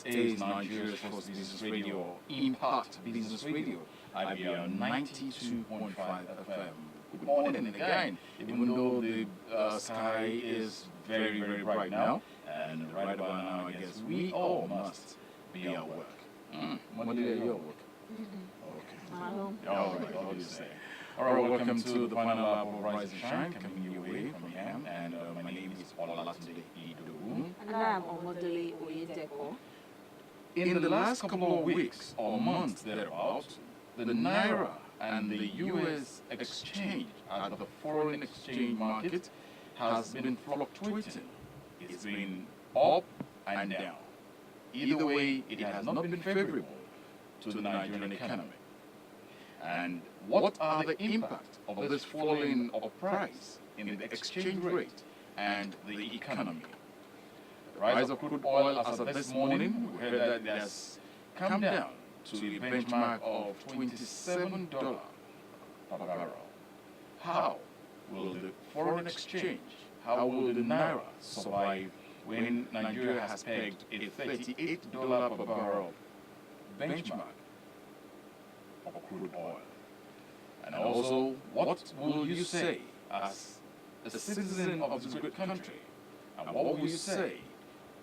is Nigeria's first business radio, Impact Business Radio, IBR 92.5 FM. Good morning again, even though the sky is very, very bright now, and right about now, I guess we all must be at work. What day are you at work? Okay. All right, all you say. All right, welcome to the final lap of Rise and Shine, coming your way from here, and my name is Olatunde Idowu. And I'm Omodele Oyedeko. In the last couple of weeks or months thereabouts, the Naira and the US exchange at the foreign exchange market has been fluctuating. It's been up and down. Either way, it has not been favorable to the Nigerian economy. And what are the impacts of this falling of price in the exchange rate and the economy? The rise of crude oil as of this morning, we heard that it has come down to a benchmark of $27 per barrel. How will the foreign exchange, how will the Naira survive when Nigeria has pegged a $38 per barrel benchmark of crude oil? And also, what will you say as a citizen of this great country? And what will you say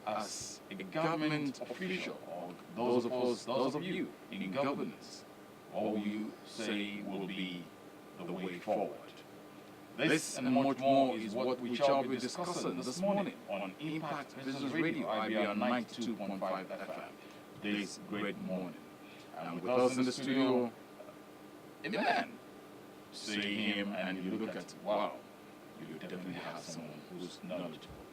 as a government official, or those of you in governance? What will you say will be the way forward? This and much more is what we shall be discussing this morning on Impact Business Radio, IBR 92.5 FM, this great morning. And with us in the studio, a man. See him and you look at, wow, you definitely have someone who's knowledgeable.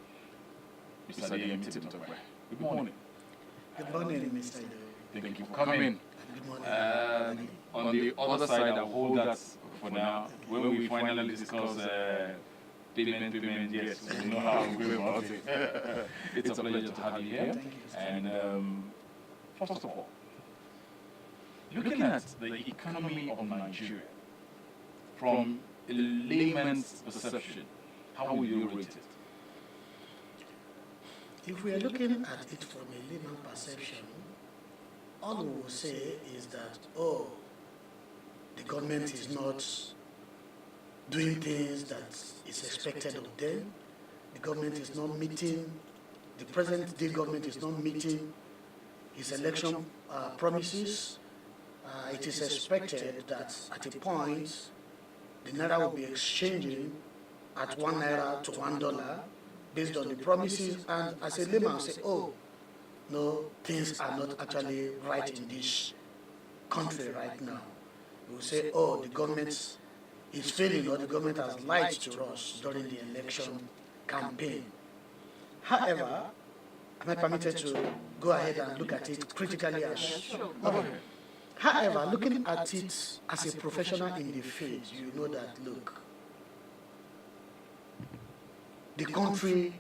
Mr. D.M. Tiptokwe. Good morning. Good morning, Mr. Thank you for coming. Good morning. On the other side, I'll hold that for now. When we finally discuss payment, yes, we know how we go about it. It's a pleasure to have you here. Thank you, sir. And first of all, looking at the economy of Nigeria from a layman's perception, how will you rate it? If we are looking at it from a layman perception, all we will say is that, the government is not doing things that is expected of them. The government is not meeting, the present-day government is not meeting his election promises. It is expected that at a point, the Naira will be exchanging at 1 Naira to $1 based on the promises, and as a layman say, no, things are not actually right in this country right now. We will say, the government is failing, or the government has lied to us during the election campaign. However, am I permitted to go ahead and look at it critically as okay. However, looking at it as a professional in the field, you know that, look, the country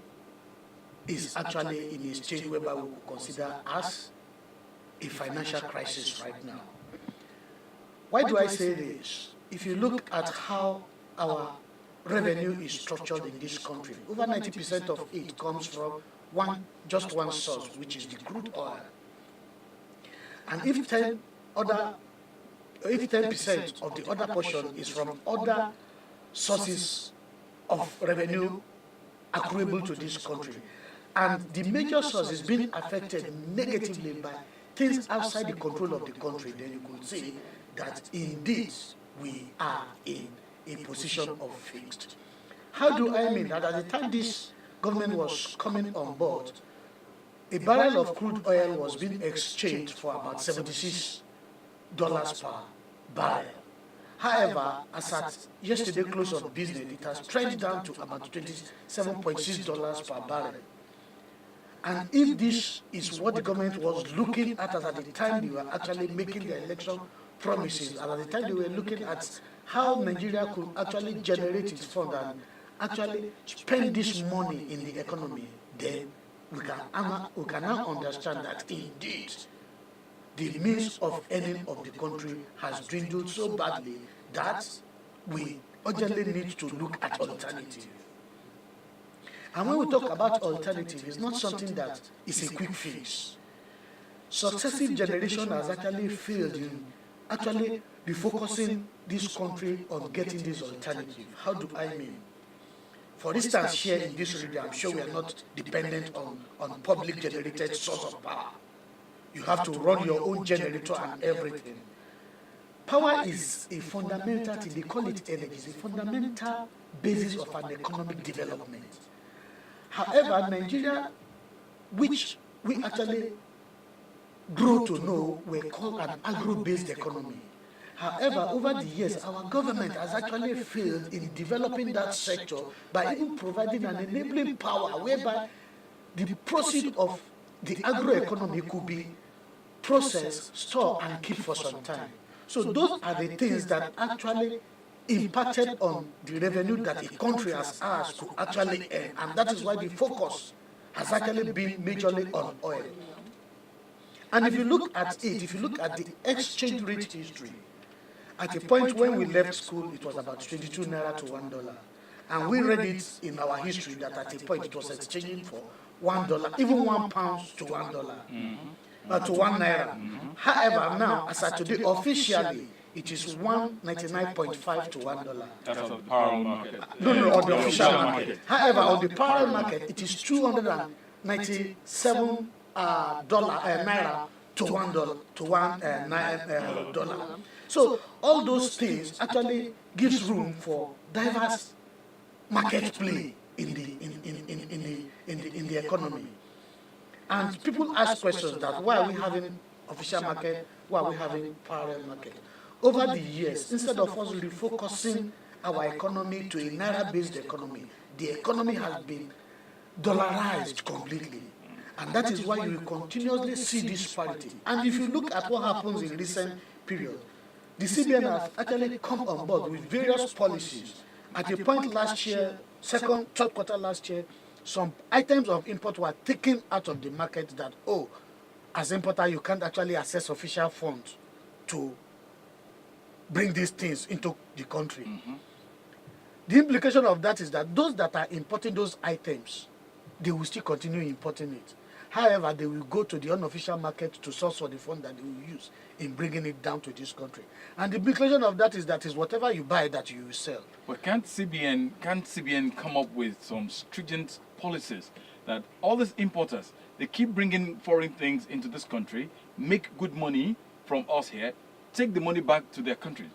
is actually in a stage whereby we will consider as a financial crisis right now. Why do I say this? If you look at how our revenue is structured in this country, over 90% of it comes from just one source, which is the crude oil. And if 10% of the other portion is from other sources of revenue accruable to this country, and the major source is being affected negatively by things outside the control of the country, then you could say that indeed we are in a position of fixed. How do I mean that? At the time this government was coming on board, a barrel of crude oil was being exchanged for about $76 per barrel. However, as at yesterday close of business, it has trended down to about $27.6 per barrel. And if this is what the government was looking at as at the time they were actually making the election promises, and at the time they were looking at how Nigeria could actually generate its fund and actually spend this money in the economy, then we can now understand that indeed the means of earning of the country has dwindled so badly that we urgently need to look at alternative. And when we talk about alternative, it's not something that is a quick fix. successive generation has actually failed in actually refocusing this country on getting this alternative. How do I mean? For instance, here in this region, I'm sure we are not dependent on public generated source of power. You have to run your own generator and everything. Power is a fundamental thing, they call it energy, it's a fundamental basis of an economic development. However, Nigeria, which we actually grew to know, were called an agro-based economy. However, over the years, our government has actually failed in developing that sector by even providing an enabling power whereby the proceeds of the agroeconomy could be processed, stored, and kept for some time. So those are the things that actually impacted on the revenue that a country as ours could actually earn, and that is why the focus has actually been majorly on oil. And if you look at it, if you look at the exchange rate history, at a point when we left school, it was about 22 naira to $1. And we read it in our history that at a point it was exchanging for $1, even £1 to $1, to 1 naira. However, now, as of today, officially, it is 199.5 to $1. That's on the parallel market. No, on the official market. However, on the parallel market, it is 297 naira to $1 So all those things actually gives room for diverse market play in the economy. And people ask questions that why are we having official market, why are we having parallel market? Over the years, instead of us refocusing our economy to a naira-based economy, the economy has been dollarized completely. And that is why you will continuously see this parity. And if you look at what happens in recent period, the CBN has actually come on board with various policies. At a point last year, third quarter last year, some items of import were taken out of the market that, as importer, you can't actually access official funds to bring these things into the country. The implication of that is that those that are importing those items, they will still continue importing it. However, they will go to the unofficial market to source for the fund that they will use in bringing it down to this country. And the implication of that is whatever you buy that you will sell. But can't CBN come up with some stringent policies that all these importers, they keep bringing foreign things into this country, make good money from us here, take the money back to their country?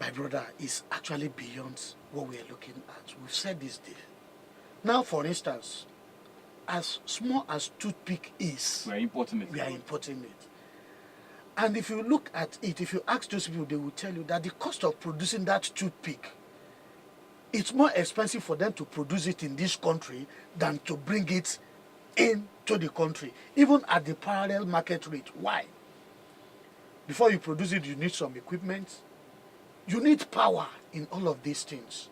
My brother, it's actually beyond what we are looking at. We've said this day. Now, for instance, as small as toothpick is, we are importing it. And if you look at it, if you ask those people, they will tell you that the cost of producing that toothpick, it's more expensive for them to produce it in this country than to bring it into the country, even at the parallel market rate. Why? Before you produce it, you need some equipment. You need power in all of these things.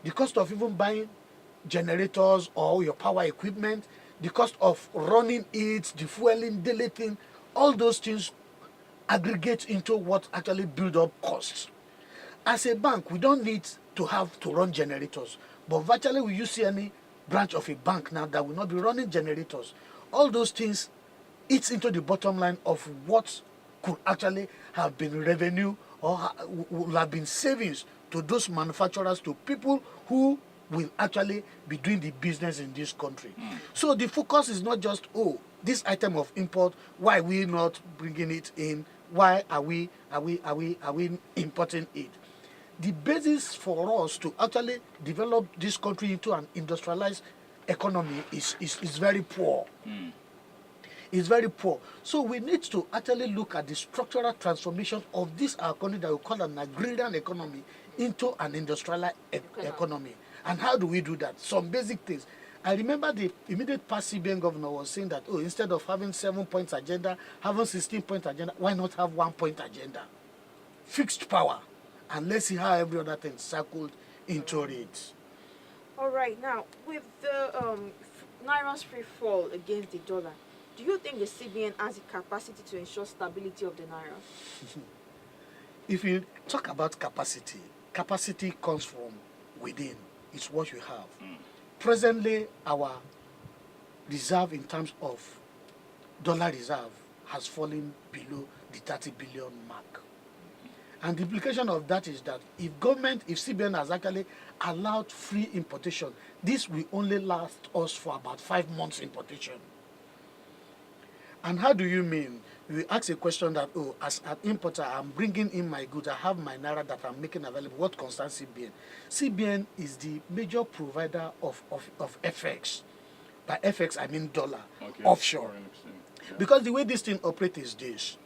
The cost of even buying generators or your power equipment, the cost of running it, the fueling, deleting, all those things aggregate into what actually build up costs. As a bank, we don't need to have to run generators, but virtually will you see any branch of a bank now that will not be running generators? All those things eats into the bottom line of what could actually have been revenue or will have been savings to those manufacturers, to people who will actually be doing the business in this country. So the focus is not just, this item of import, why are we not bringing it in? Why are we importing it? The basis for us to actually develop this country into an industrialized economy is very poor. Is very poor. So we need to actually look at the structural transformation of this our economy that we call an agrarian economy into an industrialized economy. And how do we do that? Some basic things. I remember the immediate past CBN governor was saying that, instead of having 7-point agenda, having 16-point agenda, why not have 1-point agenda? Fixed power. And let's see how every other thing circled into it. All right, now, with the Naira's free fall against the dollar, do you think the CBN has the capacity to ensure stability of the Naira? If you talk about capacity comes from within. It's what you have. Presently, our reserve in terms of dollar reserve has fallen below the 30 billion mark. And the implication of that is that if CBN has actually allowed free importation, this will only last us for about 5 months importation. And how do you mean? We ask a question that, oh, as an importer, I'm bringing in my goods, I have my naira that I'm making available. What concerns CBN? CBN is the major provider of FX. By FX, I mean dollar, offshore. Yeah. Because the way this thing operates is this.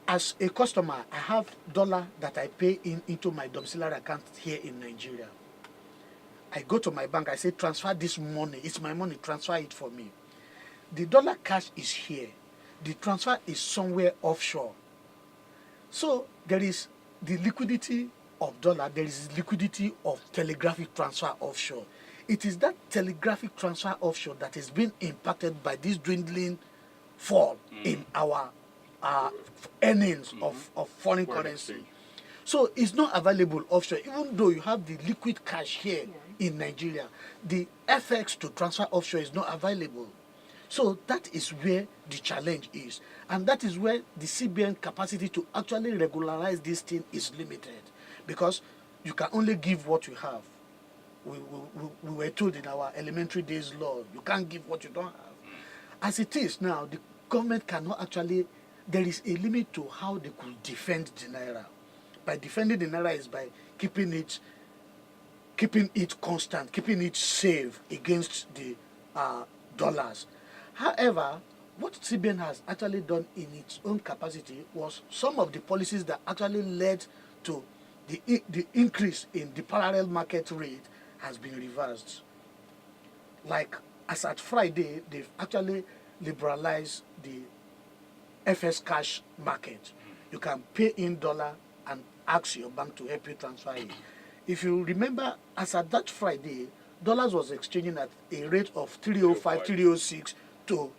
As a customer, I have dollar that I pay into my domiciliary account here in Nigeria. I go to my bank, I say, transfer this money. It's my money, transfer it for me. The dollar cash is here. The transfer is somewhere offshore. So there is the liquidity of dollar, there is liquidity of telegraphic transfer offshore. It is that telegraphic transfer offshore that is being impacted by this dwindling fall in our earnings of foreign currency. So it's not available offshore, even though you have the liquid cash here in Nigeria. The FX to transfer offshore is not available. So that is where the challenge is. And that is where the CBN capacity to actually regularize this thing is limited. Because you can only give what you have. We were told in our elementary days law, you can't give what you don't have. As it is now, the government cannot actually, there is a limit to how they could defend the naira. By defending the naira is by keeping it constant, keeping it safe against the dollars. However, what CBN has actually done in its own capacity was some of the policies that actually led to the increase in the parallel market rate has been reversed. Like, as at Friday, they've actually liberalized the FS cash market. You can pay in dollar and ask your bank to help you transfer it. If you remember, as at that Friday, dollars was exchanging at a rate of 305, 306 to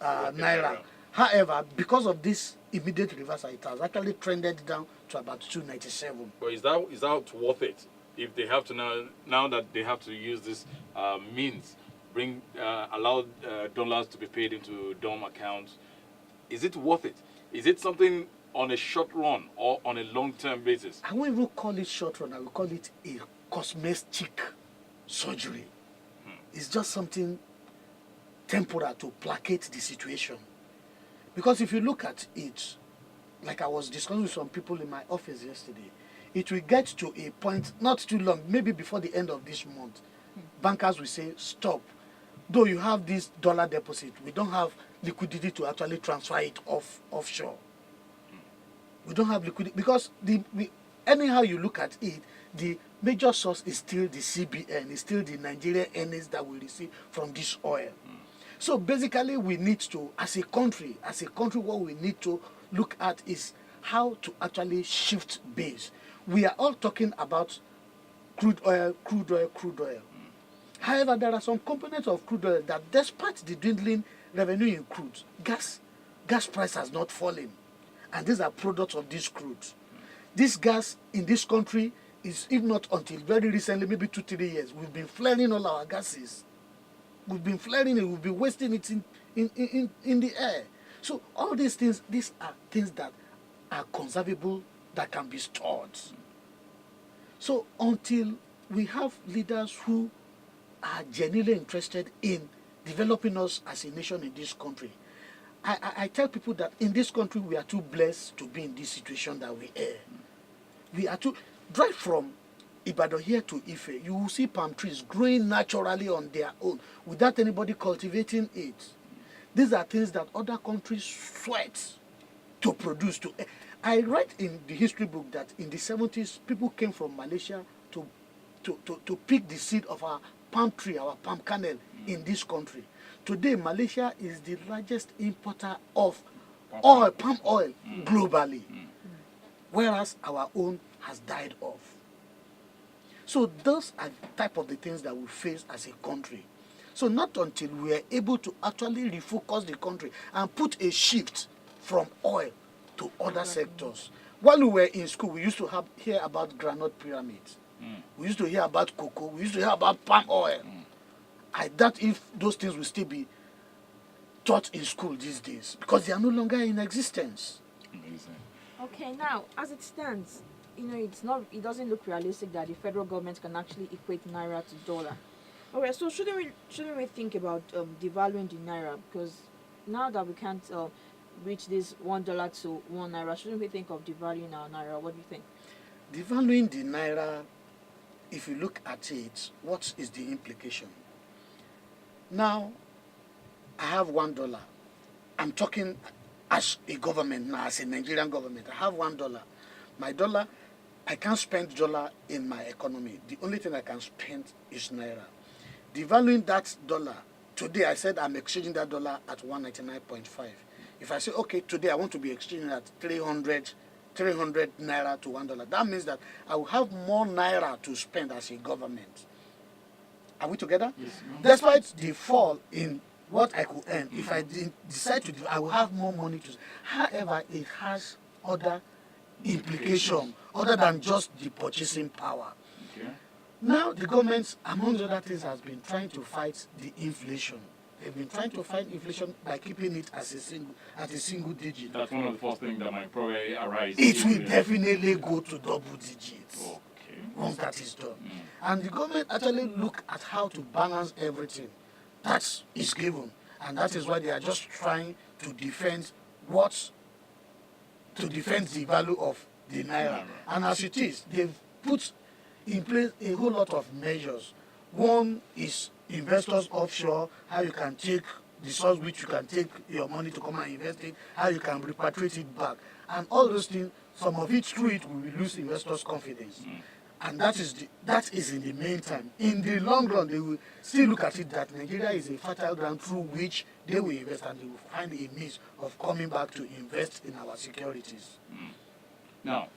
naira. However, because of this immediate reversal, it has actually trended down to about 297. But is that worth it? If they have to now that they have to use this means, allow dollars to be paid into DOM accounts, is it worth it? Is it something on a short run or on a long-term basis? I won't even call it short run. I will call it a cosmetic surgery. It's just something temporal to placate the situation. Because if you look at it, like I was discussing with some people in my office yesterday, it will get to a point, not too long, maybe before the end of this month, bankers will say, stop. Though you have this dollar deposit, we don't have liquidity to actually transfer it offshore. We don't have liquidity because anyhow you look at it, the major source is still the CBN, is still the Nigerian earnings that we receive from this oil. So basically we need to, as a country, what we need to look at is how to actually shift base. We are all talking about crude oil. However, there are some components of crude oil that, despite the dwindling revenue in crude, gas price has not fallen. And these are products of this crude. This gas in this country is, if not until very recently, maybe 2-3 years, we've been flaring all our gases. We've been flaring it, we've been wasting it in the air. So all these things, these are things that are conservable, that can be stored. So until we have leaders who are genuinely interested in developing us as a nation in this country, I tell people that in this country we are too blessed to be in this situation that we are. We are too, drive from Ibadan here to Ife, you will see palm trees growing naturally on their own without anybody cultivating it. These are things that other countries sweat to produce. I write in the history book that in the 70s, people came from Malaysia to pick the seed of our palm tree, our palm kernel in this country. Today, Malaysia is the largest importer of palm oil globally, whereas our own has died off. So those are the type of the things that we face as a country. So not until we are able to actually refocus the country and put a shift from oil to other sectors. While we were in school, we used to hear about granite pyramids. We used to hear about cocoa. We used to hear about palm oil. I doubt if those things will still be taught in school these days because they are no longer in existence. Amazing. Okay, now as it stands, it doesn't look realistic that the federal government can actually equate naira to dollar. Okay, so shouldn't we think about devaluing the naira, because now that we can't reach this $1 to 1 naira, shouldn't we think of devaluing our naira? What do you think? Devaluing the naira, if you look at it, what is the implication? Now, I have $1. I'm talking as a government now, as a Nigerian government. I have $1. My dollar, I can't spend dollar in my economy. The only thing I can spend is naira. Devaluing that dollar, today I said I'm exchanging that dollar at 199.5. If I say, okay, today I want to be exchanging at 300 naira to $1, that means that I will have more naira to spend as a government. Are we together? Yes, ma'am. Despite the fall in what I could earn, if I decide to do, I will have more money to. However, it has other implications other than just the purchasing power. Okay. Now, the government, among other things, has been trying to fight the inflation. They've been trying to fight inflation by keeping it as at a single digit. That's one of the first things that might probably arise. It will definitely go to double digits Okay. once that is done. And the government actually look at how to balance everything that is given. And that is why they are just trying to defend the value of the naira. And as it is, they've put in place a whole lot of measures. One is investors offshore, how you can take the source which you can take your money to come and invest it, how you can repatriate it back. And all those things, some of it through it will lose investors' confidence. And that is in the meantime. In the long run, they will still look at it that Nigeria is a fertile ground through which they will invest, and they will find a means of coming back to invest in our securities. Now,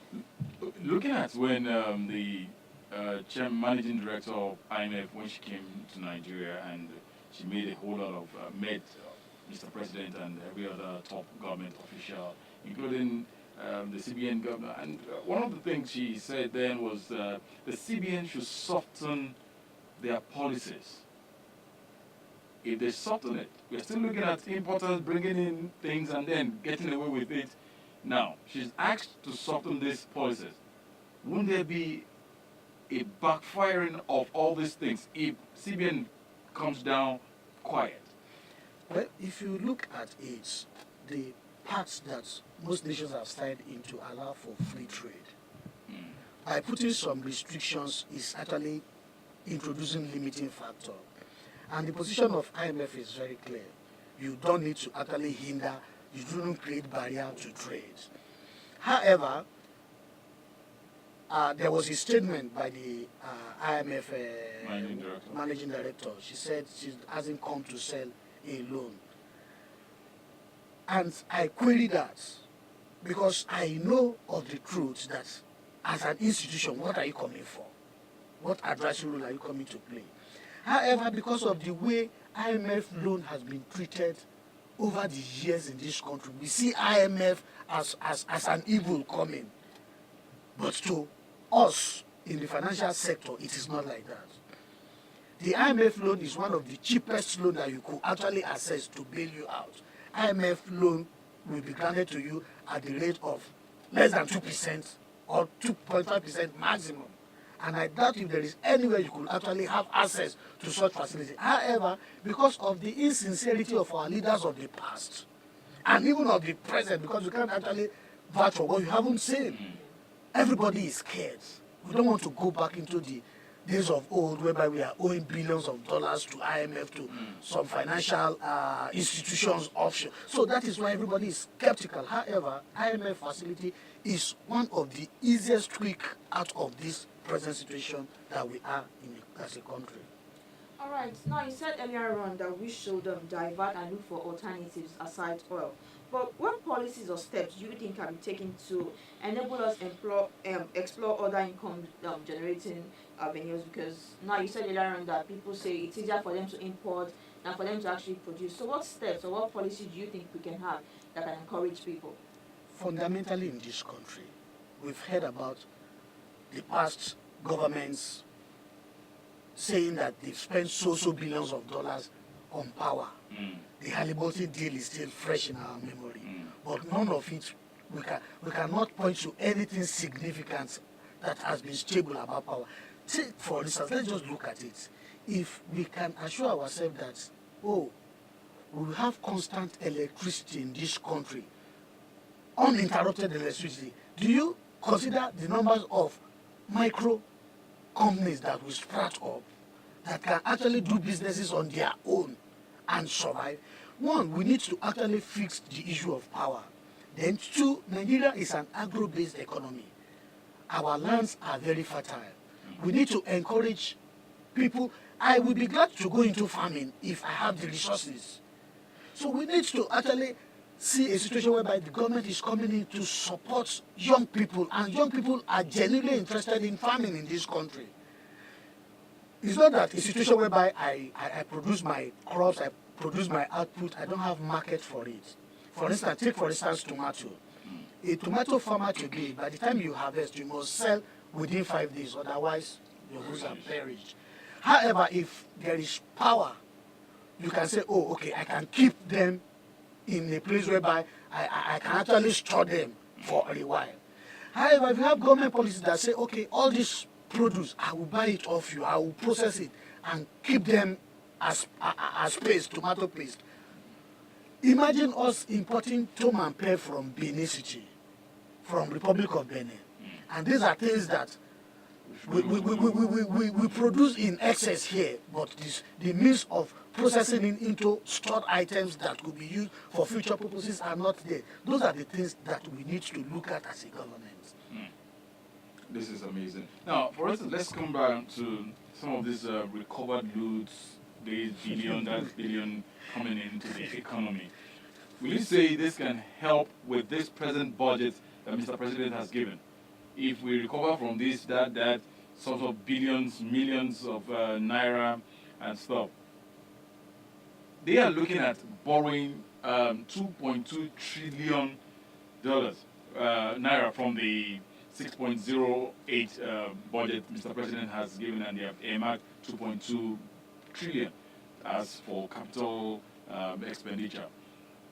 looking at when the managing director of IMF, when she came to Nigeria, and she made a whole lot of met Mr. President and every other top government official, including the CBN governor. And one of the things she said then was the CBN should soften their policies. If they soften it, we're still looking at importers bringing in things and then getting away with it. Now, she's asked to soften these policies. Wouldn't there be a backfiring of all these things if CBN comes down quiet? Well, if you look at it, the parts that most nations have started in to allow for free trade, by putting some restrictions is actually introducing limiting factor. And the position of IMF is very clear. You don't need to actually hinder, you don't create barrier to trade. However, there was a statement by the IMF managing director. She said she hasn't come to sell alone. And I query that because I know of the truth that as an institution, what are you coming for? What advisory role are you coming to play? However, because of the way IMF loan has been treated over the years in this country, we see IMF as an evil coming. But to us in the financial sector, it is not like that. The IMF loan is one of the cheapest loans that you could actually access to bail you out. IMF loan will be granted to you at the rate of less than 2% or 2.5% maximum. And I doubt if there is anywhere you could actually have access to such facility. However, because of the insincerity of our leaders of the past, and even of the present, because you can't actually vouch for what you haven't seen, everybody is scared. We don't want to go back into the days of old whereby we are owing billions of dollars to IMF, to some financial institutions offshore. So that is why everybody is skeptical. However, IMF facility is one of the easiest tweak out of this present situation that we are in as a country. All right. Now, you said earlier on that we should divert and look for alternatives aside oil. But what policies or steps do you think can be taken to enable us explore other income generating avenues? Because now you said earlier on that people say it's easier for them to import than for them to actually produce. So what steps or what policies do you think we can have that can encourage people? Fundamentally in this country, we've heard about the past governments saying that they've spent so billions of dollars on power. The Halliburton deal is still fresh in our memory, but none of it, we cannot point to anything significant that has been stable about power. Take, for instance, let's just look at it. If we can assure ourselves that, oh, we will have constant electricity in this country, uninterrupted electricity, do you consider the numbers of micro companies that will sprout up that can actually do businesses on their own and survive? One, we need to actually fix the issue of power. Then two, Nigeria is an agro-based economy. Our lands are very fertile. We need to encourage people. I will be glad to go into farming if I have the resources. So we need to actually see a situation whereby the government is coming in to support young people, and young people are genuinely interested in farming in this country. It's not that a situation whereby I produce my crops, I produce my output, I don't have market for it. For instance, take for instance tomato. A tomato farmer today, by the time you harvest, you must sell within 5 days, otherwise your goods are perished. However, if there is power, you can say, oh, okay, I can keep them in a place whereby I can actually store them for a while. However, if you have government policies that say, okay, all this produce, I will buy it off you, I will process it and keep them as paste, tomato paste. Imagine us importing tom and pear from Benin City, from Republic of Benin. And these are things that we produce in excess here, but the means of processing it into stored items that could be used for future purposes are not there. Those are the things that we need to look at as a government. This is amazing. Now, for instance, let's come back to some of these recovered loots, these billion coming into the economy. Will you say this can help with this present budget that Mr. President has given? If we recover from this, that sort of billions, millions of naira and stuff, they are looking at borrowing $2.2 trillion naira from the 6.08 budget Mr. President has given, and they have earmarked 2.2 trillion as for capital expenditure.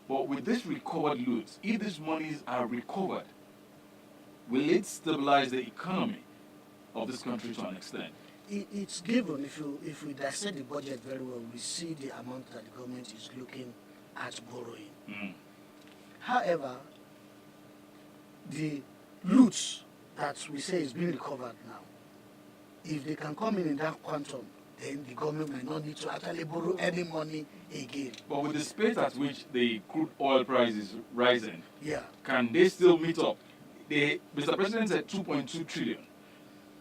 But with this recovered loot, if these monies are recovered, will it stabilize the economy of this country to an extent? It's given. If we dissect the budget very well, we see the amount that the government is looking at borrowing. However, the loot that we say is being recovered now, if they can come in that quantum, then the government might not need to actually borrow any money again. But with the speed at which the crude oil price is rising, yeah, can they still meet up? Mr. President said 2.2 trillion.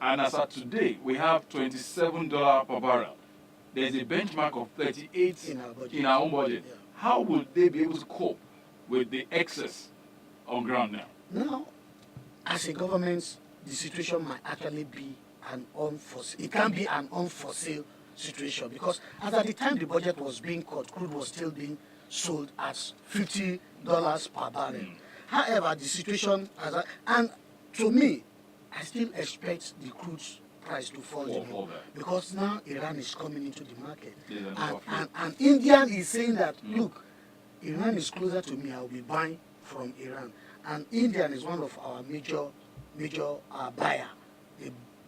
And as of today, we have $27 per barrel. There's a benchmark of 38 in our own budget. Yeah. How will they be able to cope with the excess on ground now? Now, as a government, the situation might actually be an unforeseen. It can be an unforeseen situation, because as at the time the budget was being cut, crude was still being sold at $50 per barrel. However, the situation and to me, I still expect the crude price to fall because now Iran is coming into the market, and India is saying that look, Iran is closer to me, I will be buying from Iran, and India is one of our major buyer.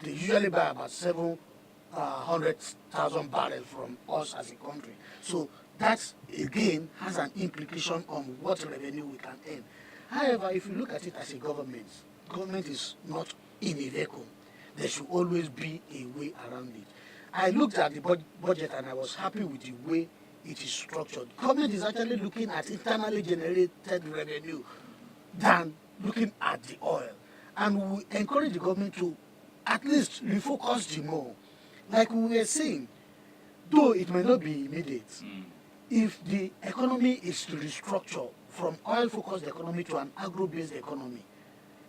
They usually buy about 700,000 barrels from us as a country. So that again has an implication on what revenue we can earn. However, if you look at it as a government is not in a vacuum. There should always be a way around it. I looked at the budget and I was happy with the way it is structured. Government is actually looking at internally generated revenue than looking at the oil. And we encourage the government to at least refocus the more. Like we were saying, though it may not be immediate, if the economy is to restructure from oil-focused economy to an agro-based economy,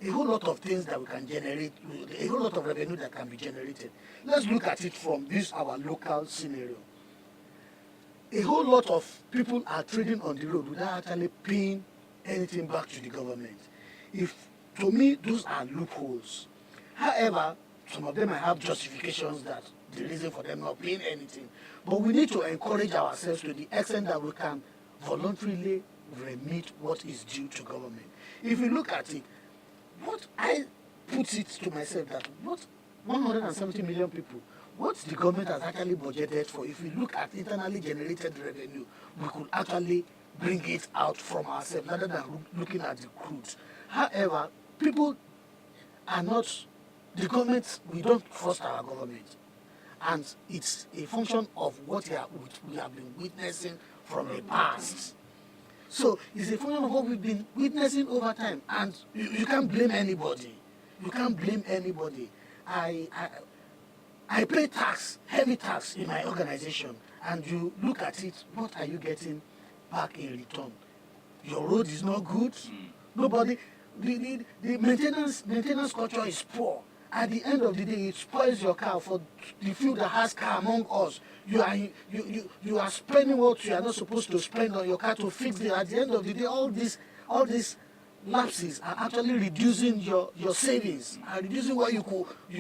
a whole lot of things that we can generate, a whole lot of revenue that can be generated. Let's look at it from this our local scenario. A whole lot of people are trading on the road without actually paying anything back to the government. To me, those are loopholes. However, some of them might have justifications that the reason for them not paying anything. But we need to encourage ourselves to the extent that we can voluntarily remit what is due to government. If you look at it, what I put it to myself that what 170 million people, what the government has actually budgeted for, if we look at internally generated revenue, we could actually bring it out from ourselves rather than looking at the crude. However, people are not, the government, we don't trust our government. And it's a function of what we have been witnessing from the past. So it's a function of what we've been witnessing over time. And you can't blame anybody. You can't blame anybody. I pay tax, heavy tax in my organization. And you look at it, what are you getting back in return? Your road is not good. Nobody, the maintenance culture is poor. At the end of the day, it spoils your car. For the few that has car among us, you are spending what you are not supposed to spend on your car to fix it. At the end of the day, all these lapses are actually reducing your savings, are reducing what you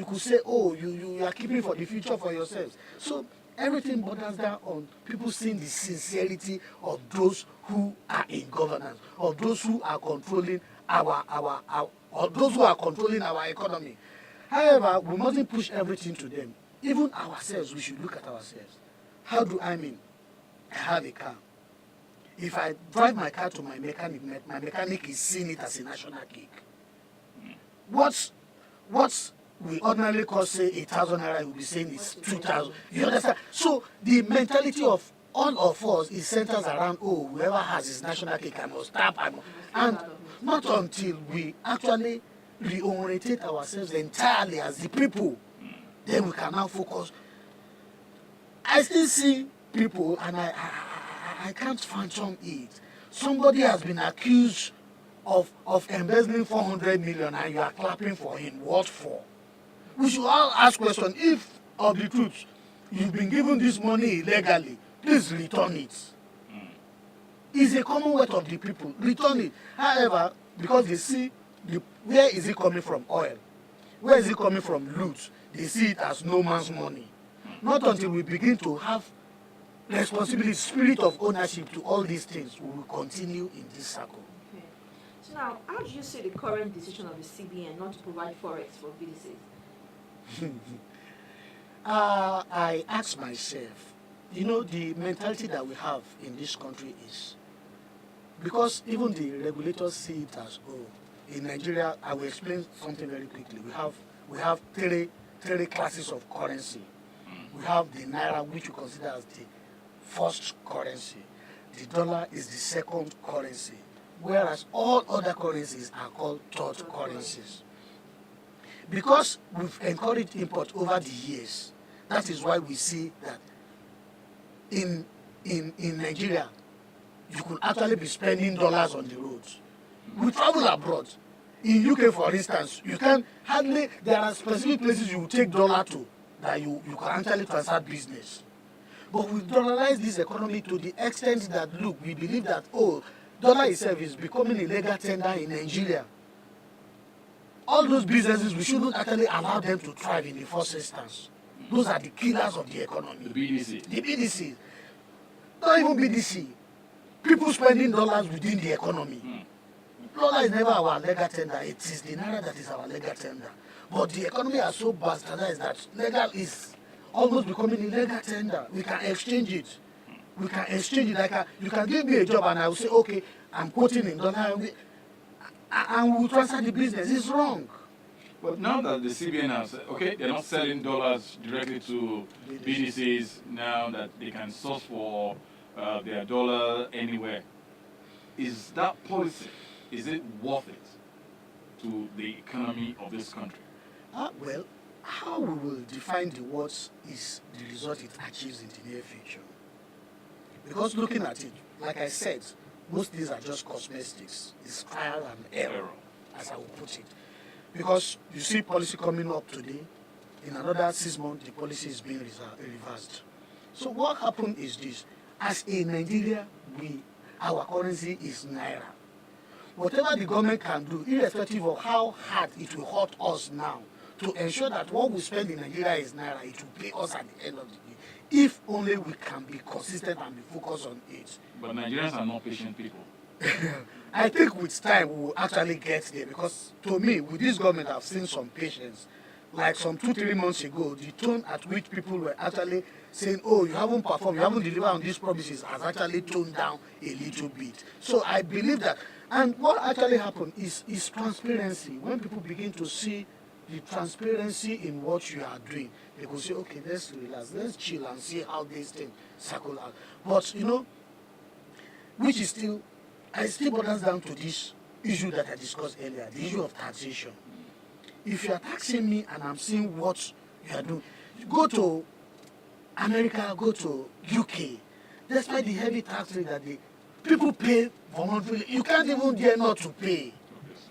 could say, oh, you are keeping for the future for yourselves. So everything boils down on people seeing the sincerity of those who are in governance, of those who are controlling our economy. However, we mustn't push everything to them. Even ourselves, we should look at ourselves. How do I mean? I have a car. If I drive my car to my mechanic is seeing it as a national cake. What we ordinarily call, say, 1,000 naira, will be saying it's 2,000. You understand? So the mentality of all of us is centers around, oh, whoever has his national cake, I must tap. And not until we actually reorientate ourselves entirely as the people, then we can now focus. I still see people, and I can't phantom it. Somebody has been accused of embezzling 400 million, and you are clapping for him. What for? We should all ask questions. If of the truth, you've been given this money illegally, please return it. It's a commonwealth of the people. Return it. However, because they see where is it coming from? Oil. Where is it coming from? Loot. They see it as no man's money. Not until we begin to have responsibility, spirit of ownership to all these things, we will continue in this circle. Okay. So now, how do you see the current decision of the CBN not to provide forex for BDCs? I ask myself, the mentality that we have in this country is, because even the regulators see it as, oh, in Nigeria, I will explain something very quickly. We have three classes of currency. We have the naira, which we consider as the first currency. The dollar is the second currency, whereas all other currencies are called third currencies. Because we've encouraged import over the years, that is why we see that in Nigeria, you could actually be spending dollars on the roads. We travel abroad. In UK, for instance, you can hardly, there are specific places you take dollar to that you can actually transact business. But we dollarize this economy to the extent that, look, we believe that, oh, dollar itself is becoming a legal tender in Nigeria. All those businesses, we shouldn't actually allow them to thrive in the first instance. Those are the killers of the economy. The BDC. The BDC. Not even BDC. People spending dollars within the economy. Dollar is never our legal tender. It is the naira that is our legal tender. But the economy is so bastardized that legal is almost becoming illegal tender. We can exchange it. We can exchange it. You can give me a job and I will say, okay, I'm quoting in dollar, and we'll transfer the business. It's wrong. But now that the CBN has, okay, they're not selling dollars directly to BDCs now that they can source for their dollar anywhere. Is that policy, is it worth it to the economy of this country? Well, how we will define the words is the result it achieves in the near future. Because looking at it, like I said, most things are just cosmetics. It's trial and error, as I will put it. Because you see policy coming up today, in another 6 months, the policy is being reversed. So what happened is this. As in Nigeria, our currency is naira. Whatever the government can do, irrespective of how hard it will hurt us now, to ensure that what we spend in Nigeria is naira, it will pay us at the end of the day. If only we can be consistent and be focused on it. But Nigerians are not patient people. I think with time we will actually get there, because to me, with this government, I've seen some patience. Like some 2-3 months ago, the tone at which people were actually saying, oh, you haven't performed, you haven't delivered on these promises, has actually toned down a little bit. So I believe that. And what actually happened is transparency. When people begin to see the transparency in what you are doing, they will say, okay, let's relax, let's chill and see how this thing circle out. But, you know, which is still, it still boils down to this issue that I discussed earlier, the issue of taxation. If you are taxing me and I'm seeing what you are doing, go to America, go to UK, despite the heavy tax rate that the people pay voluntarily, you can't even dare not to pay.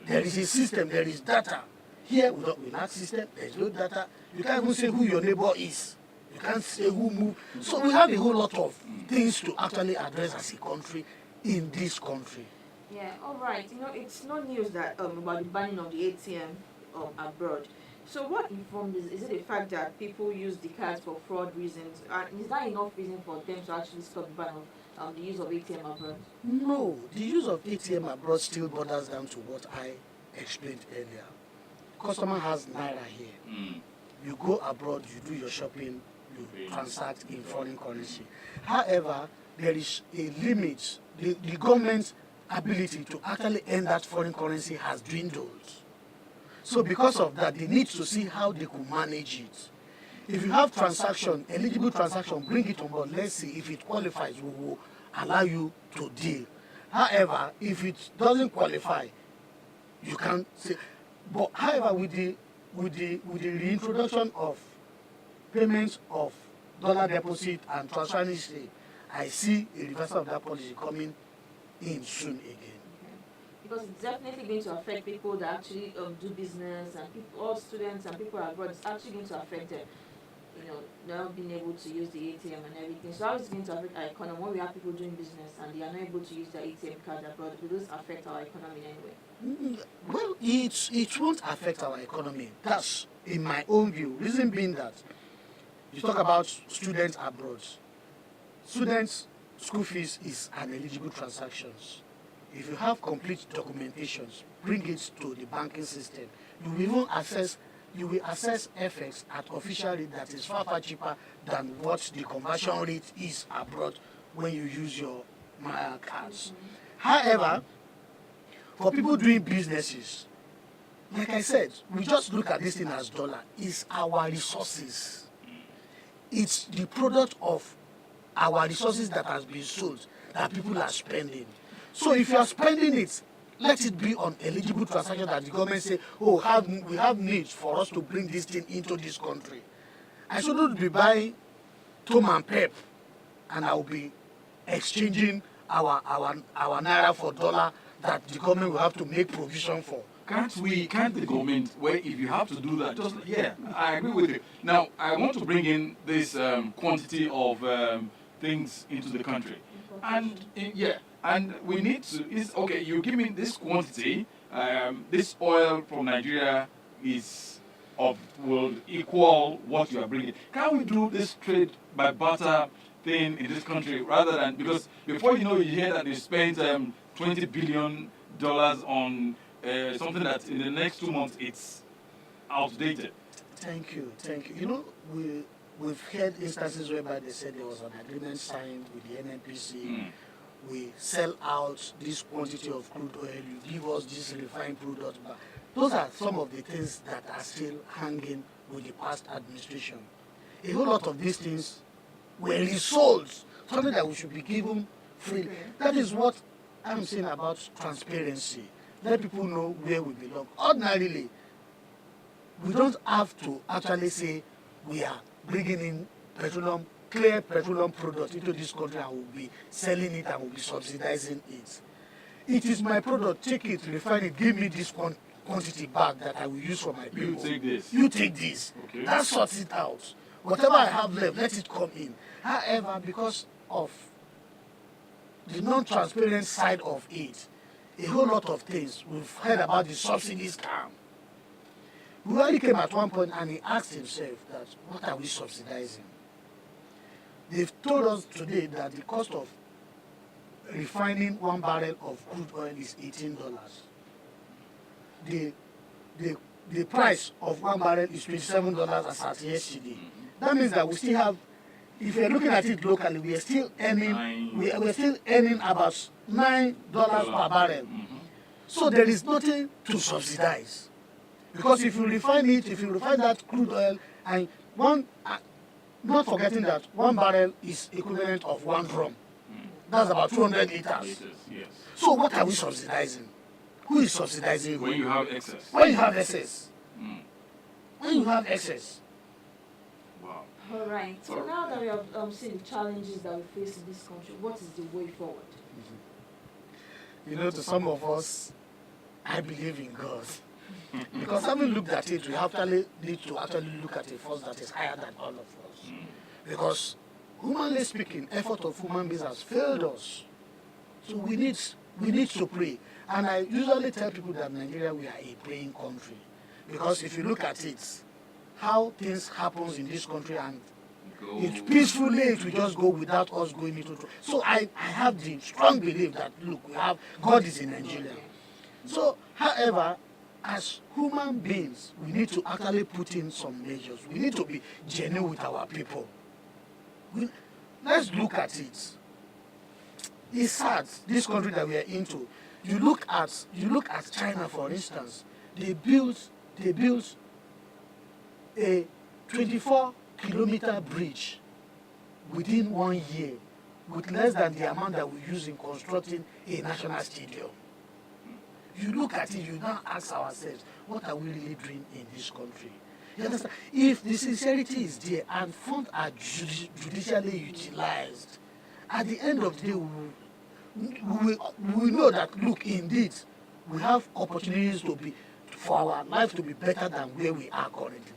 There is a system, there is data. Here, with that system, there is no data. You can't even say who your neighbor is. You can't say who moved. So we have a whole lot of things to actually address as a country in this country. Yeah, all right. You know, it's no news that about the banning of the ATM abroad. So what informed is it the fact that people use the cards for fraud reasons? And is that enough reason for them to actually stop the ban of the use of ATM abroad? No, the use of ATM abroad still borders down to what I explained earlier. Customer has naira here. You go abroad, you do your shopping, you transact in foreign currency. However, there is a limit. The government's ability to actually earn that foreign currency has dwindled. So because of that, they need to see how they could manage it. If you have transaction, eligible transaction, bring it on board. Let's see if it qualifies, we will allow you to deal. However, if it doesn't qualify, you can't say. But however, with the reintroduction of payments of dollar deposit and transfer, I see a reversal of that policy coming in soon again. Because it's definitely going to affect people that actually do business, and people, all students and people abroad. It's actually going to affect them. You know, not being able to use the ATM and everything. So how is it going to affect our economy when we have people doing business and they are not able to use their ATM card abroad? Will this affect our economy in any way? Well, it won't affect our economy. That's in my own view. Reason being that you talk about students abroad. Students' school fees is an eligible transactions. If you have complete documentations, bring it to the banking system. You will assess FX at official rate that is far cheaper than what the conversion rate is abroad when you use your Maya cards. However, for people doing businesses, like I said, we just look at this thing as dollar. It's our resources. It's the product of our resources that has been sold that people are spending. So if you are spending it, let it be on eligible transaction that the government say, oh, we have needs for us to bring this thing into this country. I shouldn't be buying Tom and Pep, and I will be exchanging our naira for dollar that the government will have to make provision for. Can't the government, where if you have to do that, just, yeah, I agree with you. Now, I want to bring in this quantity of things into the country. And we need to, okay, you give me this quantity, this oil from Nigeria will equal what you are bringing. Can we do this trade by barter thing in this country rather than, because before you know, you hear that they spent $20 billion on something that in the next 2 months it's outdated. Thank you. You know, we've heard instances whereby they said there was an agreement signed with the NNPC. We sell out this quantity of crude oil, you give us this refined product. But those are some of the things that are still hanging with the past administration. A whole lot of these things were resold, something that we should be given freely. That is what I'm saying about transparency. Let people know where we belong. Ordinarily, we don't have to actually say we are bringing in clear petroleum products into this country and we'll be selling it and we'll be subsidizing it. It is my product, take it, refine it, give me this quantity back that I will use for my people. You take this. Okay. That sorts it out. Whatever I have left, let it come in. However, because of the non-transparent side of it, a whole lot of things, we've heard about the subsidy scam. Buhari came at one point and he asked himself that, what are we subsidizing? They've told us today that the cost of refining 1 barrel of crude oil is $18. The price of 1 barrel is $27 as at yesterday. That means that we still have, if you're looking at it locally, we are still earning, we're still earning about $9 per barrel. So there is nothing to subsidize. Because if you refine that crude oil, and not forgetting that 1 barrel is equivalent of 1 drum. That's about 200 liters. Yes. So what are we subsidizing? Who is subsidizing who? When you have excess. When you have excess. When you have excess. Wow. All right. So now that we have seen the challenges that we face in this country, what is the way forward? You know, to some of us, I believe in God. Because having looked at it, we actually need to look at a force that is higher than all of us. Because humanly speaking, effort of human beings has failed us. So we need to pray. And I usually tell people that Nigeria, we are a praying country. Because if you look at it, how things happen in this country, and it peacefully, it will just go without us going into trouble. So I have the strong belief that, look, God is in Nigeria. So, however, as human beings, we need to actually put in some measures. We need to be genuine with our people. Let's look at it. It's sad, this country that we are into. You look at China, for instance. They built a 24-kilometer bridge within 1 year with less than the amount that we use in constructing a national stadium. You look at it, you now ask ourselves, what are we really doing in this country? You understand? If the sincerity is there and funds are judicially utilized, at the end of the day, we know that, look, indeed, we have opportunities for our life to be better than where we are currently.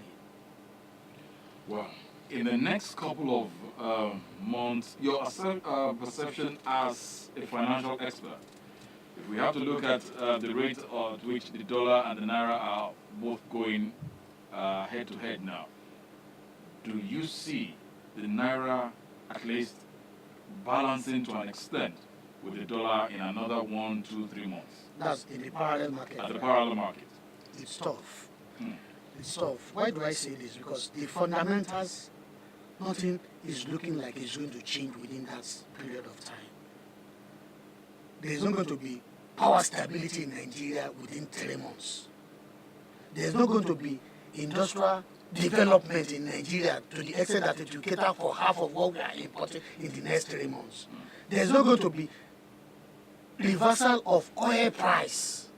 Well, in the next couple of months, your perception as a financial expert, if we have to look at the rate at which the dollar and the naira are both going head to head now, do you see the naira at least balancing to an extent with the dollar in another 1, 2, 3 months? That's in the parallel market. At the parallel market. It's tough. It's tough. Why do I say this? Because the fundamentals, nothing is looking like it's going to change within that period of time. There's not going to be power stability in Nigeria within 3 months. There's not going to be industrial development in Nigeria to the extent that it will cater for half of what we are importing in the next 3 months. There's not going to be reversal of oil price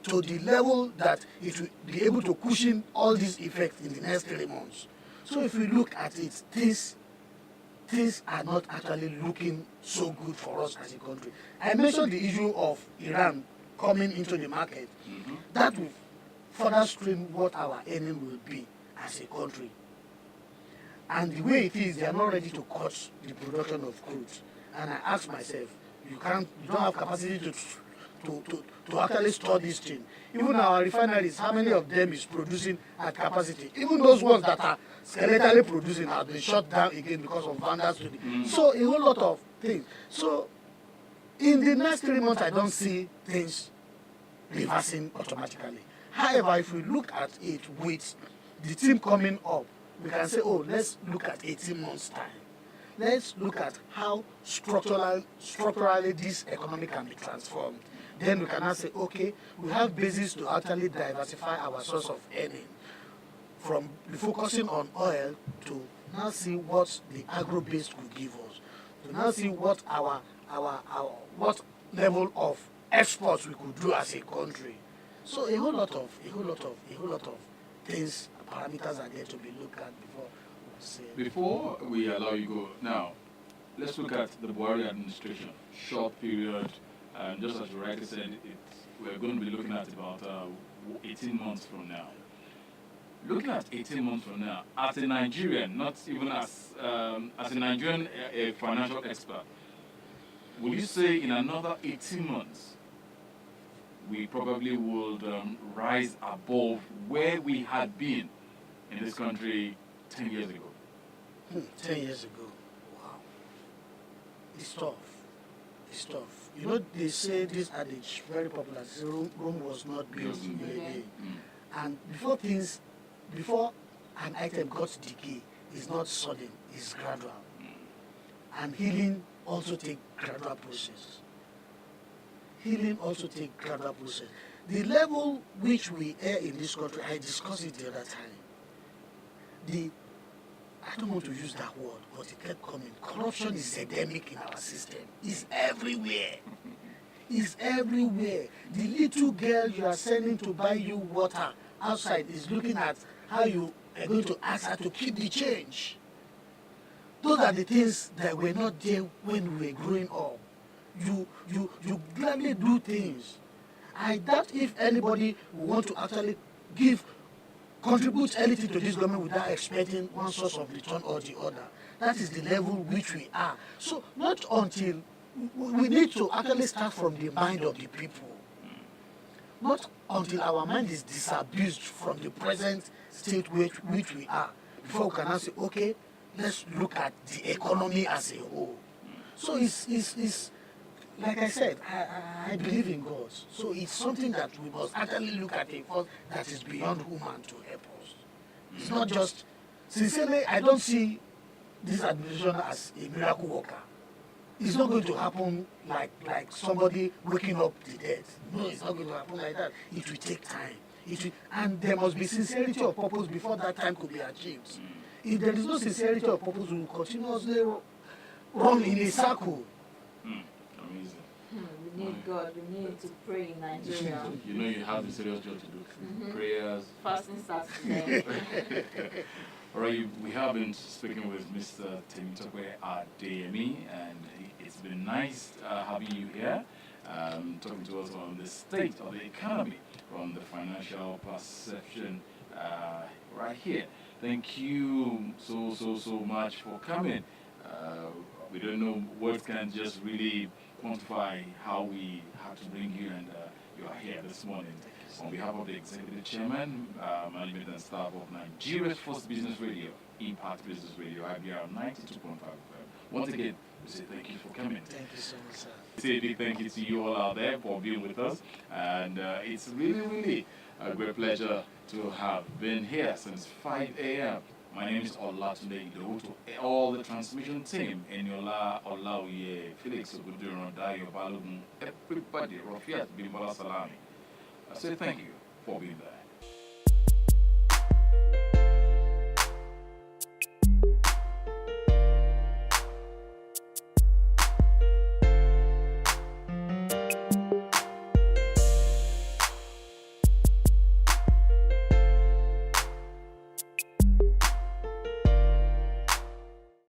to the level that it will be able to cushion all these effects in the next 3 months. So if we look at it, things are not actually looking so good for us as a country. I mentioned the issue of Iran coming into the market. That will further strain what our earning will be as a country. And the way it is, they are not ready to cut the production of crude. And I ask myself, you don't have capacity to actually store this thing. Even our refineries, how many of them is producing at capacity? Even those ones that are skeletally producing have been shut down again because of vandals today. So a whole lot of things. So in the next 3 months, I don't see things reversing automatically. However, if we look at it with the team coming up, we can say, oh, let's look at 18 months' time. Let's look at how structurally this economy can be transformed. Then we can now say, okay, we have basis to actually diversify our source of earning from focusing on oil to now see what the agro-base could give us, to now see what what level of exports we could do as a country. So a whole lot of things, parameters are there to be looked at before we say. Before we allow you go, now, let's look at the Buhari administration. Short period, and just as you rightly said, we're going to be looking at about 18 months from now. Looking at 18 months from now, as a Nigerian, not even as a Nigerian a financial expert, will you say in another 18 months, we probably would rise above where we had been in this country 10 years ago. 10 years ago. Wow. It's tough. It's tough. You know, they say this adage, very popular, say Rome was not built in a day. And before an item got to decay, it's not sudden, it's gradual. And healing also takes gradual process. Healing also takes gradual process. The level which we are in this country, I discussed it the other time. I don't want to use that word, but it kept coming. Corruption is endemic in our system. It's everywhere. It's everywhere. The little girl you are sending to buy you water outside is looking at how you are going to ask her to keep the change. Those are the things that were not there when we were growing up. You gladly do things. I doubt if anybody will want to actually contribute anything to this government without expecting one source of return or the other. That is the level which we are. So not until we need to actually start from the mind of the people. Not until our mind is disabused from the present state which we are, before we can now say, okay, let's look at the economy as a whole. So it's like I said, I believe in God. So it's something that we must actually look at a force that is beyond human to help us. It's not just, sincerely, I don't see this administration as a miracle worker. It's not going to happen like somebody waking up the dead. No, it's not going to happen like that. It will take time. And there must be sincerity of purpose before that time could be achieved. If there is no sincerity of purpose, we will continuously run in a circle. Amazing. We need God. We need to pray in Nigeria. You know you have a serious job to do. Prayers. Fasting starts today. All right, we have been speaking with Mr. Temitope Adeyemi, and it's been nice having you here, talking to us on the state of the economy from the financial perception right here. Thank you so much for coming. We don't know words can just really quantify how we had to bring you, and you are here this morning. On behalf of the Executive Chairman, Management and staff of Nigeria's first business radio, Impact Business Radio, IBR 92.5 FM. Once again, we say thank you for coming. Thank you so much, sir. Say a big thank you to you all out there for being with us. And it's really a great pleasure to have been here since 5 a.m. My name is Olatunde Idowu. To all the transmission team, Eniola Olauye, Felix Oguduran, Dayo Balogun, everybody, Rafiat Bimbola Salami. I say thank you for being there.